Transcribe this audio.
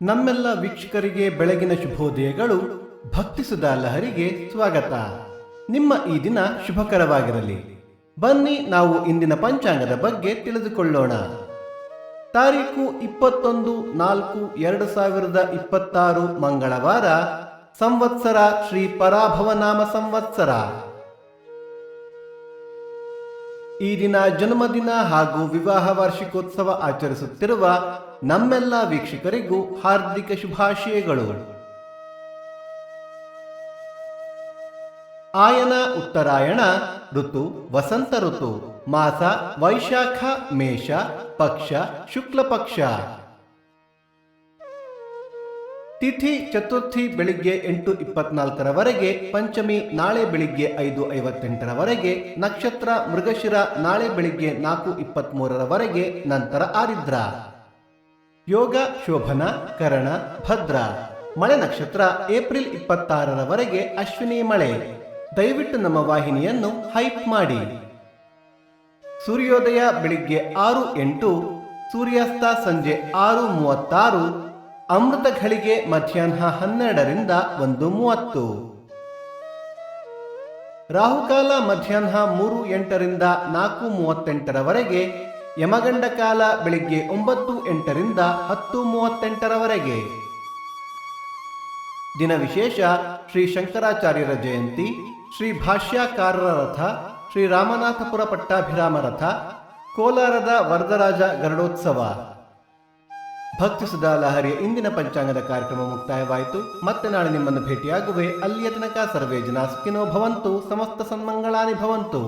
ನಮ್ಮೆಲ್ಲ ವೀಕ್ಷಕರಿಗೆ ಬೆಳಗಿನ ಶುಭೋದಯಗಳು. ಭಕ್ತಿ ಸುಧಾ ಲಹರಿಗೆ ಸ್ವಾಗತ. ನಿಮ್ಮ ಈ ದಿನ ಶುಭಕರವಾಗಿರಲಿ. ಬನ್ನಿ ನಾವು ಇಂದಿನ ಪಂಚಾಂಗದ ಬಗ್ಗೆ ತಿಳಿದುಕೊಳ್ಳೋಣ. ತಾರೀಕು 21/4/2026 ಮಂಗಳವಾರ. ಸಂವತ್ಸರ ಶ್ರೀ ಪರಾಭವನಾಮ ಸಂವತ್ಸರ. ಈ ದಿನ ಜನ್ಮದಿನ ಹಾಗೂ ವಿವಾಹ ವಾರ್ಷಿಕೋತ್ಸವ ಆಚರಿಸುತ್ತಿರುವ ನಮ್ಮೆಲ್ಲ ವೀಕ್ಷಕರಿಗೂ ಹಾರ್ದಿಕ ಶುಭಾಶಯಗಳು. ಆಯನ ಉತ್ತರಾಯಣ ಋತು ವಸಂತ ಋತು. ಮಾಸ ವೈಶಾಖ ಮೇಷ. ಪಕ್ಷ ಶುಕ್ಲ ಪಕ್ಷ. ತಿಥಿ ಚತುರ್ಥಿ ಬೆಳಿಗ್ಗೆ 8:24 ಪಂಚಮಿ ನಾಳೆ ಬೆಳಿಗ್ಗೆ 5:58 ನಕ್ಷತ್ರ ಮೃಗಶಿರ ನಾಳೆ ಬೆಳಿಗ್ಗೆ 4:23 ನಂತರ ಆರಿದ್ರ. ಯೋಗ ಶೋಭನ ಕರಣ ಭದ್ರ. ಮಳೆ ನಕ್ಷತ್ರ ಏಪ್ರಿಲ್ 26 ಅಶ್ವಿನಿ ಮಳೆ. ದಯವಿಟ್ಟು ನಮ್ಮ ವಾಹಿನಿಯನ್ನು ಹೈಪ್ ಮಾಡಿ. ಸೂರ್ಯೋದಯ ಬೆಳಿಗ್ಗೆ 6:08, ಸೂರ್ಯಾಸ್ತ ಸಂಜೆ 6:36, ಅಮೃತ ಘಳಿಗೆ ಮಧ್ಯಾಹ್ನ 12ರಿಂದ 1:30. ರಾಹುಕಾಲ ಮಧ್ಯಾಹ್ನ 3:08 4:38. ಯಮಗಂಡ ಕಾಲ ಬೆಳಿಗ್ಗೆ 9:08 10:38. ದಿನ ವಿಶೇಷ: ಶ್ರೀ ಶಂಕರಾಚಾರ್ಯರ ಜಯಂತಿ, ಶ್ರೀ ಭಾಷ್ಯಕಾರರ ರಥ, ಶ್ರೀ ರಾಮನಾಥಪುರ ಪಟ್ಟಾಭಿರಾಮ ರಥ, ಕೋಲಾರದ ವರದರಾಜ ಗರುಡೋತ್ಸವ. ಭಕ್ತಿ ಸುಧಾ ಲಹರಿಯ ಇಂದಿನ ಪಂಚಾಂಗದ ಕಾರ್ಯಕ್ರಮ ಮುಕ್ತಾಯವಾಯಿತು. ಮತ್ತೆ ನಾಳೆ ನಿಮ್ಮನ್ನು ಭೇಟಿಯಾಗುವೆ. ಅಲ್ಲಿಯ ತನಕ ಸರ್ವೇ ಜನ ಸುಖಿನೋ ಭವಂತು. ಸಮಸ್ತ ಸನ್ಮಂಗಳಾನಿ ಭವಂತು.